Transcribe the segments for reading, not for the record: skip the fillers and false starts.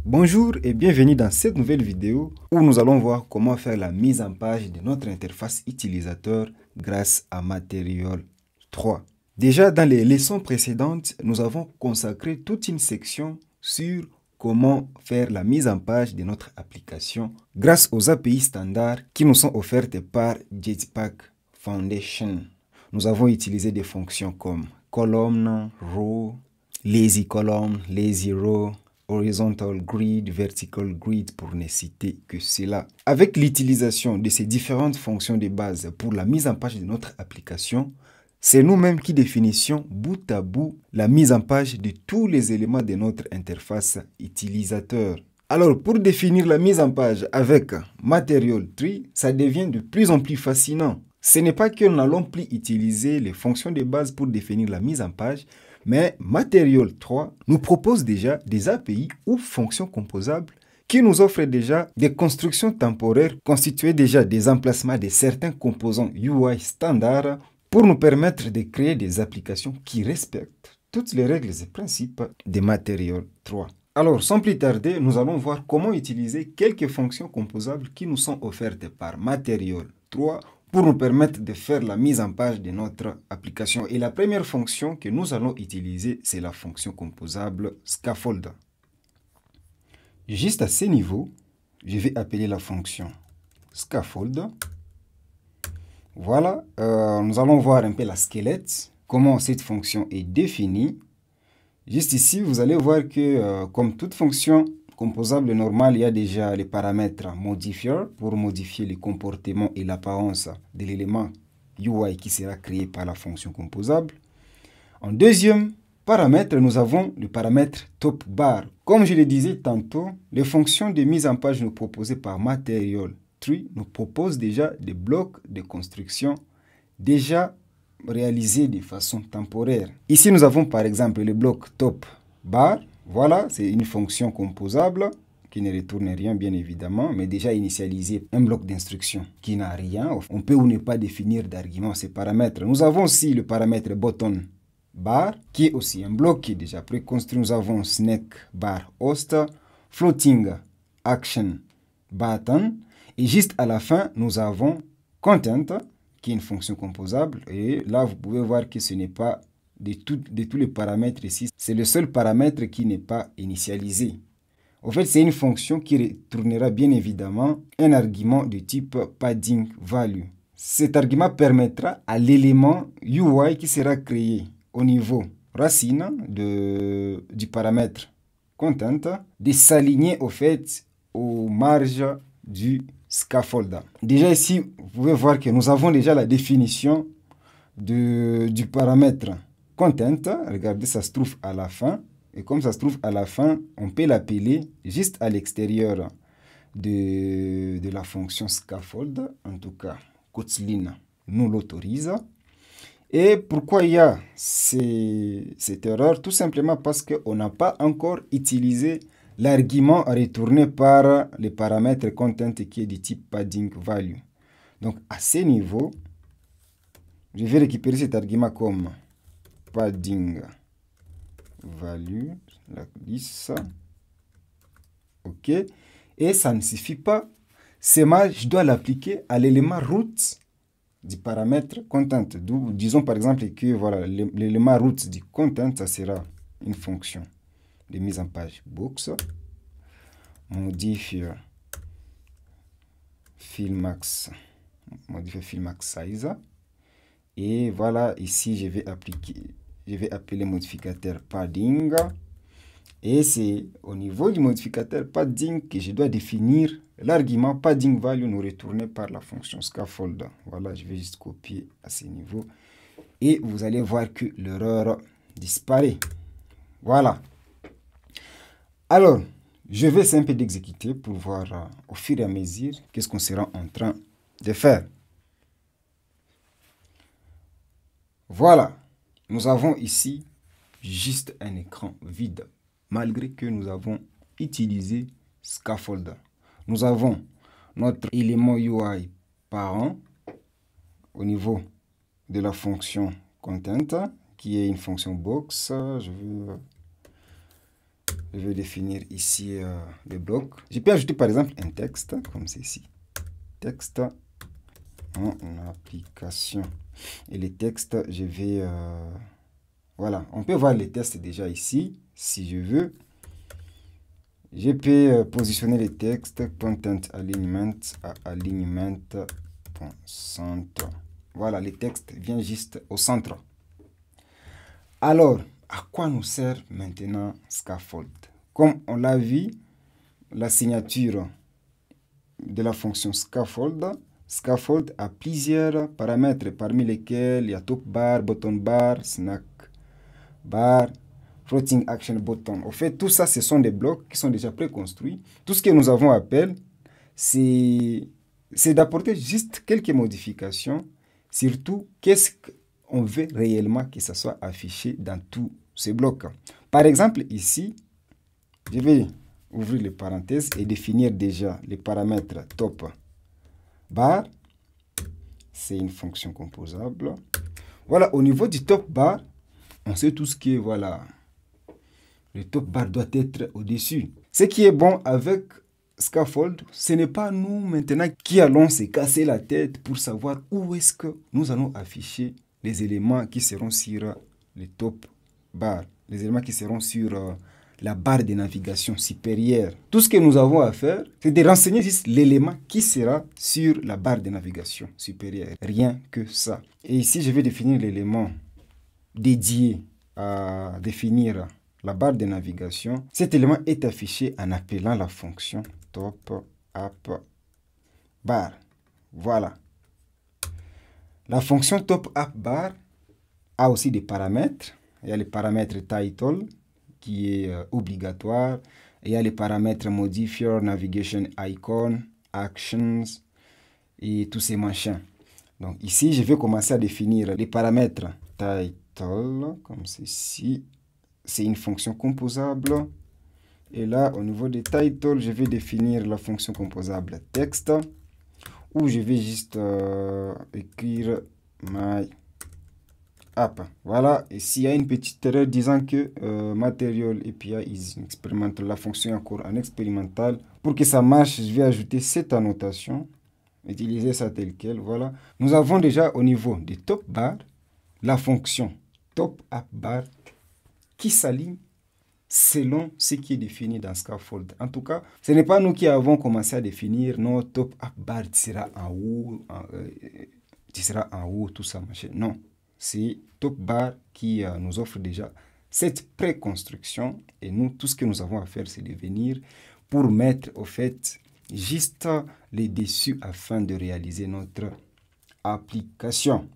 Bonjour et bienvenue dans cette nouvelle vidéo où nous allons voir comment faire la mise en page de notre interface utilisateur grâce à Material 3. Déjà dans les leçons précédentes, nous avons consacré toute une section sur comment faire la mise en page de notre application grâce aux API standards qui nous sont offertes par Jetpack Foundation. Nous avons utilisé des fonctions comme column, row, lazy column, lazy row, horizontal grid, vertical grid pour ne citer que cela. Avec l'utilisation de ces différentes fonctions de base pour la mise en page de notre application, c'est nous-mêmes qui définissons bout à bout la mise en page de tous les éléments de notre interface utilisateur. Alors, pour définir la mise en page avec Material 3, ça devient de plus en plus fascinant. Ce n'est pas que nous n'allons plus utiliser les fonctions de base pour définir la mise en page, mais Material 3 nous propose déjà des API ou fonctions composables qui nous offrent déjà des constructions temporaires constituées déjà des emplacements de certains composants UI standards pour nous permettre de créer des applications qui respectent toutes les règles et principes de Material 3. Alors, sans plus tarder, nous allons voir comment utiliser quelques fonctions composables qui nous sont offertes par Material 3 pour nous permettre de faire la mise en page de notre application. Et la première fonction que nous allons utiliser, c'est la fonction composable scaffold. Juste à ce niveau, je vais appeler la fonction scaffold. Voilà, nous allons voir un peu la squelette, comment cette fonction est définie. Juste ici, vous allez voir que comme toute fonction composable normale, il y a déjà les paramètres modifier pour modifier le comportement et l'apparence de l'élément UI qui sera créé par la fonction composable. En deuxième paramètre, nous avons le paramètre top bar. Comme je le disais tantôt, les fonctions de mise en page nous proposées par Material 3 nous proposent déjà des blocs de construction déjà réalisés de façon temporaire. Ici, nous avons par exemple le bloc top bar. Voilà, c'est une fonction composable qui ne retourne rien, bien évidemment, mais déjà initialisé un bloc d'instruction qui n'a rien. On peut ou ne pas définir d'argument ces paramètres. Nous avons aussi le paramètre button bar, qui est aussi un bloc qui est déjà préconstruit. Nous avons snake bar host, floating action button, et juste à la fin, nous avons content, qui est une fonction composable. Et là, vous pouvez voir que ce n'est pas de tous les paramètres ici, c'est le seul paramètre qui n'est pas initialisé. En fait, c'est une fonction qui retournera bien évidemment un argument de type padding value. Cet argument permettra à l'élément UI qui sera créé au niveau racine du paramètre content de s'aligner au fait aux marges du scaffold. Déjà ici, vous pouvez voir que nous avons déjà la définition du paramètre content. Regardez, ça se trouve à la fin. Et comme ça se trouve à la fin, on peut l'appeler juste à l'extérieur de la fonction scaffold. En tout cas, Kotlin nous l'autorise. Et pourquoi il y a cette erreur? Tout simplement parce qu'on n'a pas encore utilisé l'argument retourné par le paramètre content qui est du type padding value. Donc, à ce niveau, je vais récupérer cet argument comme padding value, la 10. OK. Et ça ne suffit pas. Je dois l'appliquer à l'élément root du paramètre content. Disons par exemple que voilà, l'élément root du content, ça sera une fonction de mise en page box. Modifier fillmax size. Et voilà, ici, je vais appeler modificateur padding. Et c'est au niveau du modificateur padding que je dois définir l'argument padding value nous retourné par la fonction scaffold. Voilà, je vais juste copier à ce niveau. Et vous allez voir que l'erreur disparaît. Voilà. Alors, je vais simple d'exécuter pour voir au fur et à mesure qu'est-ce qu'on sera en train de faire. Voilà, nous avons ici juste un écran vide, malgré que nous avons utilisé scaffold. Nous avons notre élément UI parent au niveau de la fonction content, qui est une fonction box. Je Je vais définir ici le bloc. Je peux ajouter par exemple un texte, comme ceci. Texte en application. Et les textes, je vais... voilà, on peut voir les textes déjà ici, si je veux. Je peux positionner les textes, content alignment à alignment.centre. Voilà, les textes viennent juste au centre. Alors, à quoi nous sert maintenant scaffold? Comme on l'a vu, la signature de la fonction scaffold a plusieurs paramètres, parmi lesquels il y a top bar, button bar, snack bar, floating action button. En fait, tout ça, ce sont des blocs qui sont déjà préconstruits. Tout ce que nous avons à faire, c'est d'apporter juste quelques modifications. Surtout, qu'est-ce qu'on veut réellement que ça soit affiché dans tous ces blocs. Par exemple, ici, je vais ouvrir les parenthèses et définir déjà les paramètres top bar. C'est une fonction composable. Voilà, au niveau du top bar, on sait tout ce qui est, voilà, le top bar doit être au-dessus. Ce qui est bon avec scaffold, ce n'est pas nous maintenant qui allons se casser la tête pour savoir où est-ce que nous allons afficher les éléments qui seront sur le top bar, les éléments qui seront sur la barre de navigation supérieure. Tout ce que nous avons à faire, c'est de renseigner juste l'élément qui sera sur la barre de navigation supérieure. Rien que ça. Et ici, je vais définir l'élément dédié à définir la barre de navigation. Cet élément est affiché en appelant la fonction top app bar. Voilà. La fonction top app bar a aussi des paramètres. Il y a le paramètre title qui est obligatoire. Il y a les paramètres modifier, navigation icon, actions et tous ces machins. Donc ici, je vais commencer à définir les paramètres title comme ceci. C'est une fonction composable. Et là, au niveau des titles, je vais définir la fonction composable texte, où je vais juste écrire my app. Voilà. Et s'il y a une petite erreur disant que Material API is experimental, la fonction est encore en expérimental, pour que ça marche, je vais ajouter cette annotation, utiliser ça tel quel. Voilà. Nous avons déjà au niveau des top bar, la fonction top app bar qui s'aligne selon ce qui est défini dans scaffold. En tout cas, ce n'est pas nous qui avons commencé à définir notre top app bar sera en haut, tout ça, machin. Non, c'est top bar qui nous offre déjà cette préconstruction et nous, tout ce que nous avons à faire, c'est de venir pour mettre au fait juste les dessus afin de réaliser notre application.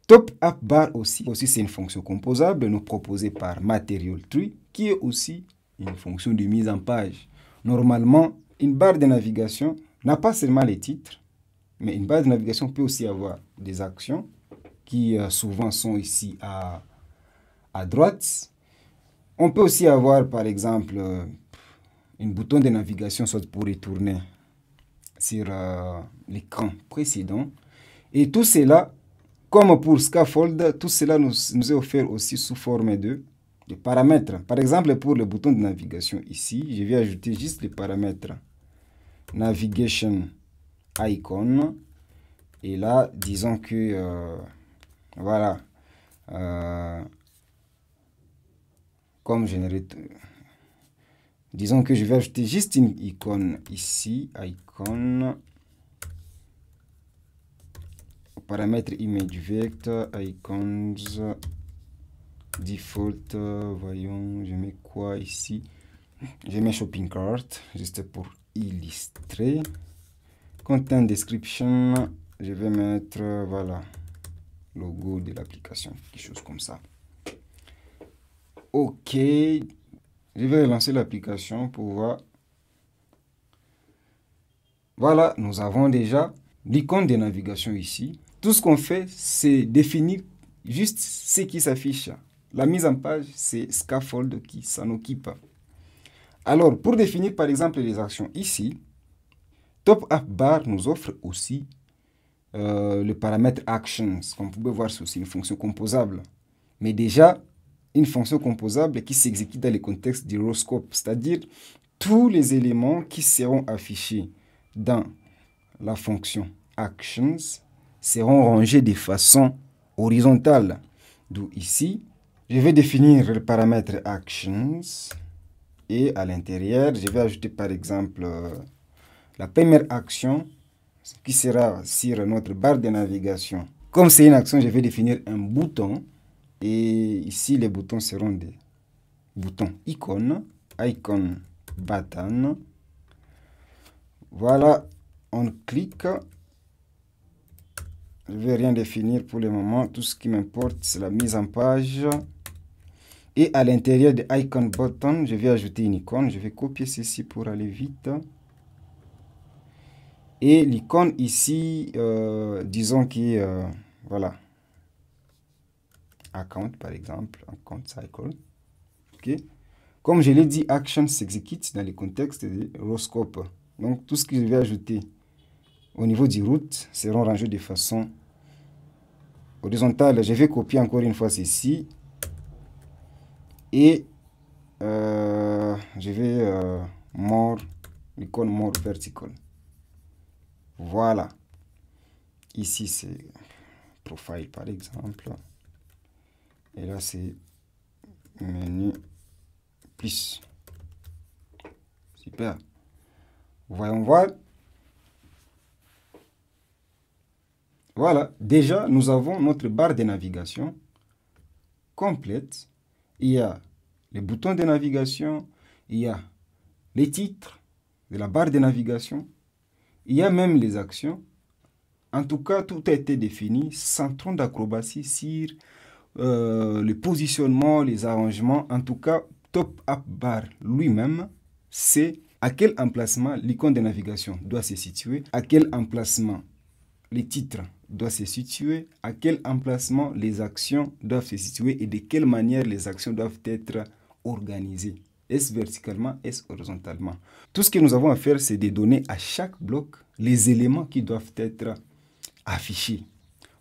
Top app bar aussi c'est une fonction composable nous proposée par Material Tree qui est aussi une fonction de mise en page. Normalement, une barre de navigation n'a pas seulement les titres, mais une barre de navigation peut aussi avoir des actions qui souvent sont ici à droite. On peut aussi avoir par exemple un bouton de navigation soit pour retourner sur l'écran précédent. Et tout cela, comme pour scaffold, tout cela nous est offert aussi sous forme de paramètres. Par exemple, pour le bouton de navigation ici, je vais ajouter juste les paramètres navigation icon. Et là, disons que, voilà, comme disons que je vais ajouter juste une icône ici, icône. Paramètre image vector, icons, default, voyons, je mets quoi ici? Je mets shopping cart, juste pour illustrer. Content description, je vais mettre, voilà, logo de l'application, quelque chose comme ça. Ok, je vais lancer l'application pour voir. Voilà, nous avons déjà l'icône de navigation ici. Tout ce qu'on fait, c'est définir juste ce qui s'affiche. La mise en page, c'est scaffold qui s'en occupe. Alors, pour définir par exemple les actions ici, top app bar nous offre aussi le paramètre actions. Comme vous pouvez voir, c'est aussi une fonction composable. Mais déjà, une fonction composable qui s'exécute dans le contexte du roscope, c'est-à-dire tous les éléments qui seront affichés dans la fonction actions seront rangés de façon horizontale. D'où ici, je vais définir le paramètre actions et à l'intérieur, je vais ajouter par exemple la première action qui sera sur notre barre de navigation. Comme c'est une action, je vais définir un bouton et ici les boutons seront des boutons icônes, icon button. Voilà, on clique. Je ne vais rien définir pour le moment. Tout ce qui m'importe, c'est la mise en page. Et à l'intérieur de icon button, je vais ajouter une icône. Je vais copier ceci pour aller vite. Et l'icône ici, disons que, voilà, account par exemple, account cycle. Okay. Comme je l'ai dit, action s'exécute dans le contexte de roscope. Donc, tout ce que je vais ajouter au niveau du route seront rangés de façon horizontale. Je vais copier encore une fois ceci. Et je vais l'icône more vertical. Voilà. Ici, c'est profile par exemple. Et là, c'est menu plus. Super. Voyons voir. Voilà. Déjà, nous avons notre barre de navigation complète. Il y a les boutons de navigation. Il y a les titres de la barre de navigation. Il y a même les actions. En tout cas, tout a été défini sans trop d'acrobatie sur le positionnement, les arrangements. En tout cas, Top App Bar lui-même, c'est à quel emplacement l'icône de navigation doit se situer, à quel emplacement les titres doivent se situer, à quel emplacement les actions doivent se situer et de quelle manière les actions doivent être organisées. Est-ce verticalement, est-ce horizontalement? Tout ce que nous avons à faire, c'est de donner à chaque bloc les éléments qui doivent être affichés.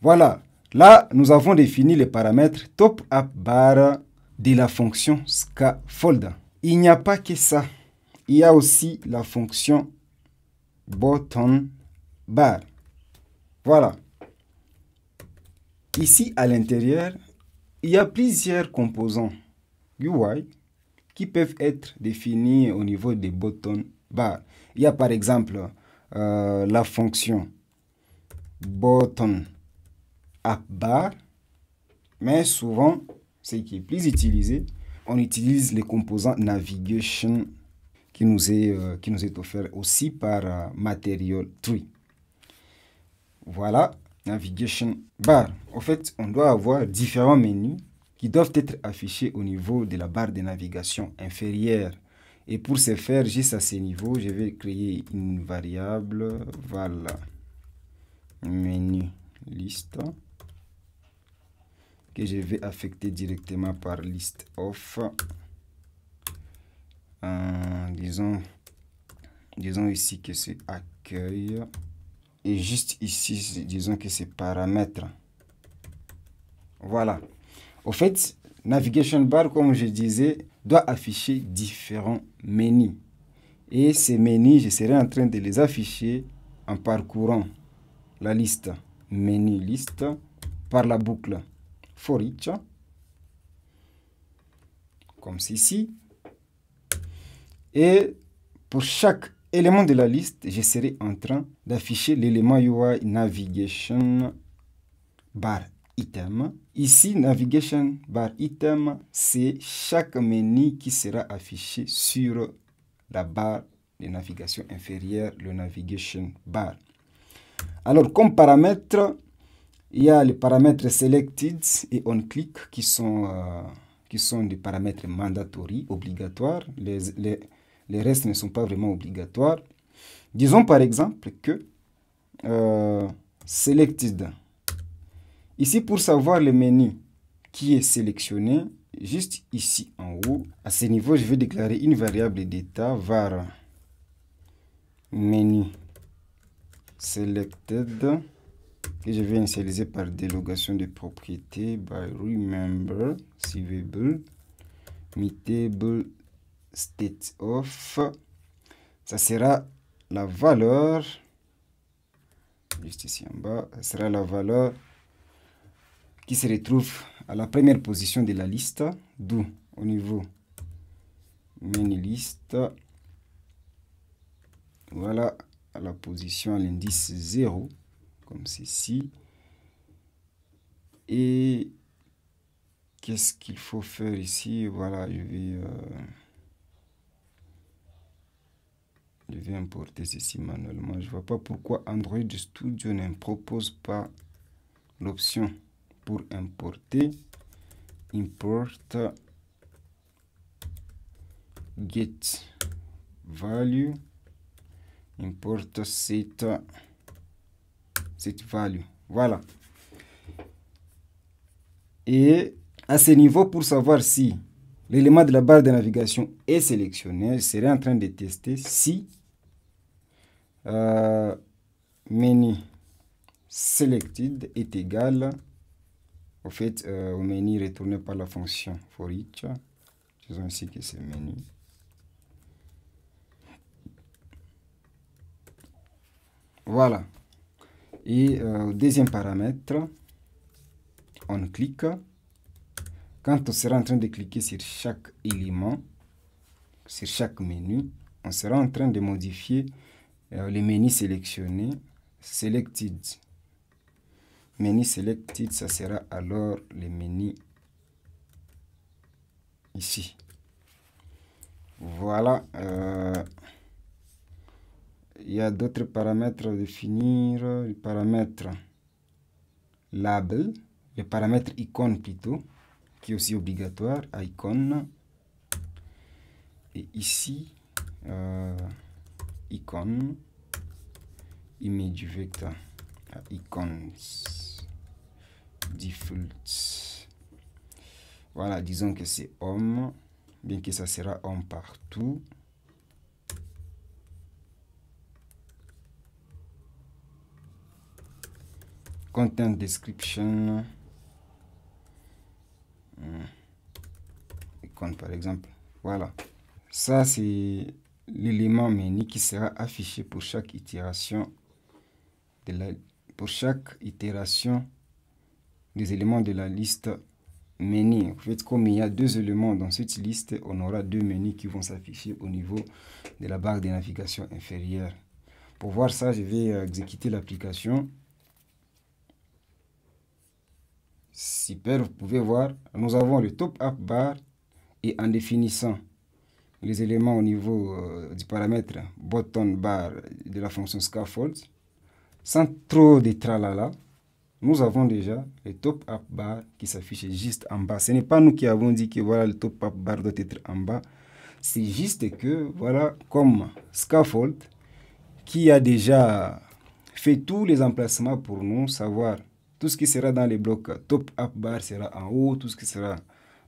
Voilà, là, nous avons défini les paramètres top app bar de la fonction scaffold. Il n'y a pas que ça. Il y a aussi la fonction button bar. Voilà. Ici, à l'intérieur, il y a plusieurs composants UI qui peuvent être définis au niveau des button bar. Il y a par exemple la fonction button app bar, mais souvent, ce qui est plus utilisé, on utilise les composants navigation qui nous est offert aussi par Material Tree. Voilà, navigation bar. En fait, on doit avoir différents menus qui doivent être affichés au niveau de la barre de navigation inférieure. Et pour ce faire, juste à ce niveau, je vais créer une variable, voilà, menu liste, que je vais affecter directement par list of. Disons ici que c'est accueil. Et juste ici, disons que c'est paramètres. Voilà. Au fait, navigation bar, comme je disais, doit afficher différents menus. Et ces menus, je serai en train de les afficher en parcourant la liste menu liste par la boucle for each, comme ceci. Et pour chaque élément de la liste, je serai en train d'afficher l'élément UI navigation bar item. Ici, navigation bar item, c'est chaque menu qui sera affiché sur la barre de navigation inférieure, le navigation bar. Alors, comme paramètres, il y a les paramètres selected et on click qui sont des paramètres mandatory, obligatoires. Les restes ne sont pas vraiment obligatoires. Disons par exemple que selected. Ici, pour savoir le menu qui est sélectionné, juste ici en haut, à ce niveau, je vais déclarer une variable d'état var menu selected que je vais initialiser par délégation de propriété by remember receivable mutable state of. Ça sera la valeur, juste ici en bas, ça sera la valeur qui se retrouve à la première position de la liste, d'où au niveau main list, voilà, à la position à l'indice 0, comme ceci. Et qu'est-ce qu'il faut faire ici? Voilà, je vais importer ceci manuellement. Je ne vois pas pourquoi Android Studio ne me propose pas l'option pour importer. Import get value, import set value. Voilà. Et à ce niveau, pour savoir si l'élément de la barre de navigation est sélectionné, je serai en train de tester si menu selected est égal au fait au menu retourné par la fonction for each. Disons ici que c'est menu. Voilà. Et deuxième paramètre, on clique. Quand on sera en train de cliquer sur chaque élément, sur chaque menu, on sera en train de modifier les menus sélectionnés. Selected. Menu selected, ça sera alors les menus ici. Voilà. Il y a d'autres paramètres à définir. Le paramètre label, le paramètre icône plutôt, qui est aussi obligatoire, icône. Et ici, icône, image vector, icons, default. Voilà, disons que c'est home, bien que ça sera home partout. Content description, icône par exemple. Voilà. Ça, c'est l'élément menu qui sera affiché pour chaque itération des éléments de la liste menu. En fait, comme il y a deux éléments dans cette liste, on aura deux menus qui vont s'afficher au niveau de la barre de navigation inférieure. Pour voir ça, je vais exécuter l'application. Super, vous pouvez voir, nous avons le top up bar et en définissant les éléments au niveau du paramètre button bar de la fonction scaffold, sans trop de tralala, nous avons déjà le top up bar qui s'affiche juste en bas. Ce n'est pas nous qui avons dit que voilà, le top up bar doit être en bas. C'est juste que, voilà, comme scaffold, qui a déjà fait tous les emplacements pour nous, savoir tout ce qui sera dans les blocs top up bar sera en haut, tout ce qui sera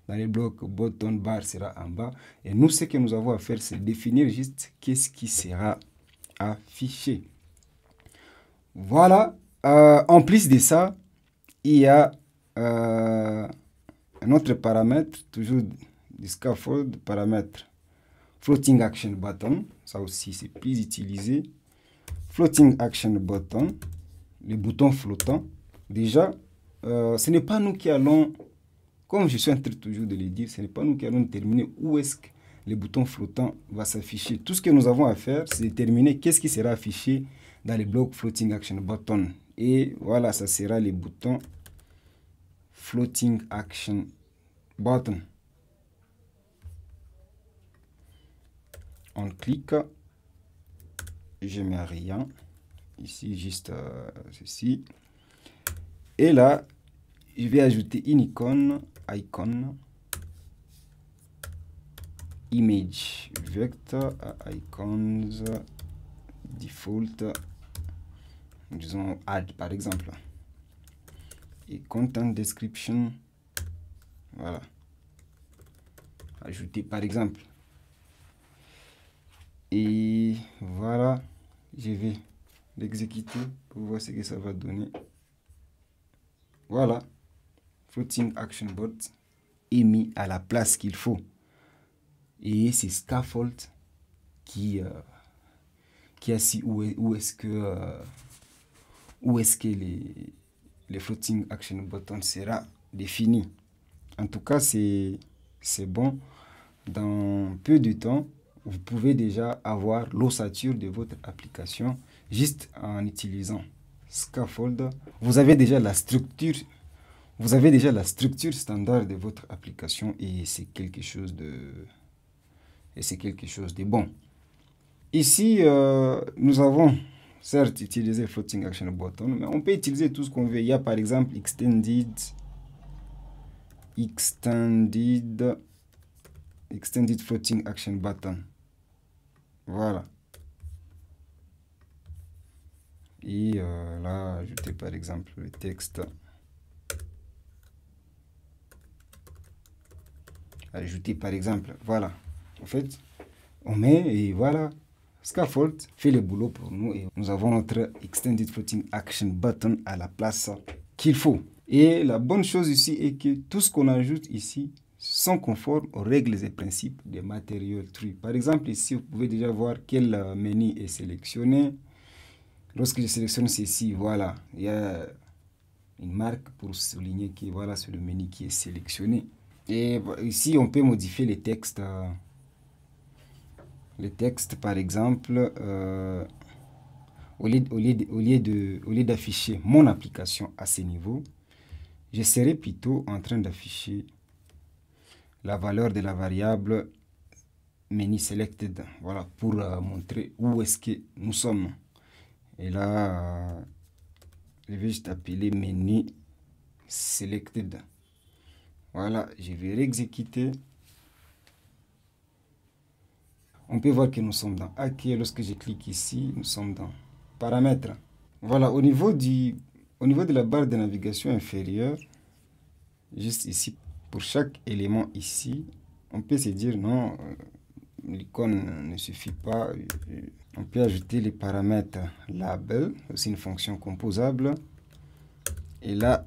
dans les blocs button bar sera en bas. Et nous, ce que nous avons à faire, c'est définir juste qu'est-ce qui sera affiché. Voilà. En plus de ça, il y a un autre paramètre, toujours du scaffold, paramètre floating action button. Ça aussi, c'est plus utilisé. Floating action button, les boutons flottants. Déjà, ce n'est pas nous qui allons, comme je suis en train toujours de le dire, ce n'est pas nous qui allons déterminer où est-ce que les boutons flottants vont s'afficher. Tout ce que nous avons à faire, c'est déterminer qu'est-ce qui sera affiché dans les blocs floating action button. Et voilà, ça sera les boutons floating action button. On clique, je mets rien, ici juste ceci. Et là, je vais ajouter une icône, image vector, icons, default, disons add par exemple. Et content description, voilà. Ajouter par exemple. Et voilà, je vais l'exécuter pour voir ce que ça va donner. Voilà, Floating Action Bot est mis à la place qu'il faut. Et c'est Scaffold qui a si où est-ce que les Floating Action Button sera défini. En tout cas, c'est bon. Dans peu de temps, vous pouvez déjà avoir l'ossature de votre application juste en utilisant Scaffold. Vous avez déjà la structure standard de votre application et c'est quelque chose de bon. Ici, nous avons certes utilisé Floating Action Button, mais on peut utiliser tout ce qu'on veut. Il y a par exemple Extended Floating Action Button. Voilà. Et là, ajouter par exemple le texte. Ajouter par exemple, voilà. En fait, on met et voilà. Scaffold fait le boulot pour nous et nous avons notre Extended Floating Action Button à la place qu'il faut. Et la bonne chose ici est que tout ce qu'on ajoute ici sont conformes aux règles et principes des Material Tree. Par exemple, ici, vous pouvez déjà voir quel menu est sélectionné. Lorsque je sélectionne ceci, voilà, il y a une marque pour souligner que voilà, c'est le menu qui est sélectionné. Et ici, on peut modifier les textes. Les textes, par exemple, au lieu d'afficher mon application à ce niveau, je serai plutôt en train d'afficher la valeur de la variable menu selected. Voilà, pour montrer où est-ce que nous sommes. Et là, je vais juste appeler menu selected. Voilà, je vais réexécuter. On peut voir que nous sommes dans OK. Lorsque je clique ici, nous sommes dans paramètres. Voilà, au niveau de la barre de navigation inférieure, juste ici, pour chaque élément ici, on peut se dire non, l'icône ne suffit pas. On peut ajouter les paramètres label, aussi une fonction composable. Et là,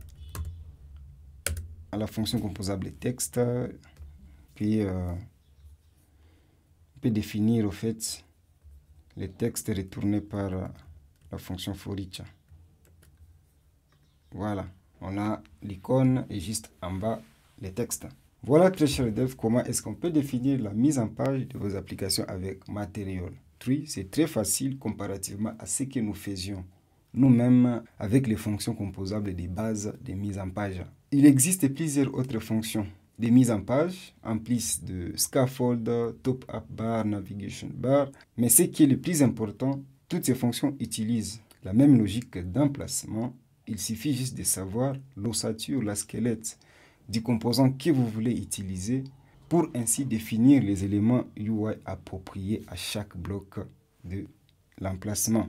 à la fonction composable texte, puis on peut définir au fait les textes retournés par la fonction for each. Voilà, on a l'icône et juste en bas les textes. Voilà, très chers devs, comment est-ce qu'on peut définir la mise en page de vos applications avec Material Tree. C'est très facile comparativement à ce que nous faisions nous-mêmes avec les fonctions composables des bases de mise en page. Il existe plusieurs autres fonctions de mise en page, en plus de scaffold, top up bar, navigation bar. Mais ce qui est le plus important, toutes ces fonctions utilisent la même logique d'emplacement. Il suffit juste de savoir l'ossature, la squelette du composant que vous voulez utiliser pour ainsi définir les éléments UI appropriés à chaque bloc de l'emplacement.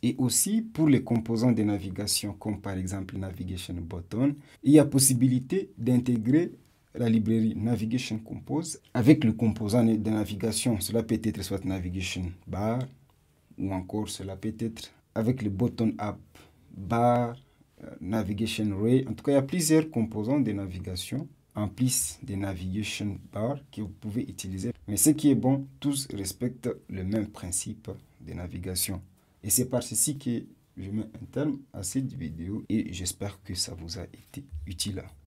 Et aussi pour les composants de navigation comme par exemple Navigation Button, il y a possibilité d'intégrer la librairie Navigation Compose avec le composant de navigation. Cela peut être soit Navigation Bar ou encore cela peut être avec le Button App Bar, Navigation Ray. En tout cas, il y a plusieurs composants de navigation en plus des Navigation Bar que vous pouvez utiliser. Mais ce qui est bon, tous respectent le même principe de navigation. Et c'est par ceci que je mets un terme à cette vidéo et j'espère que ça vous a été utile.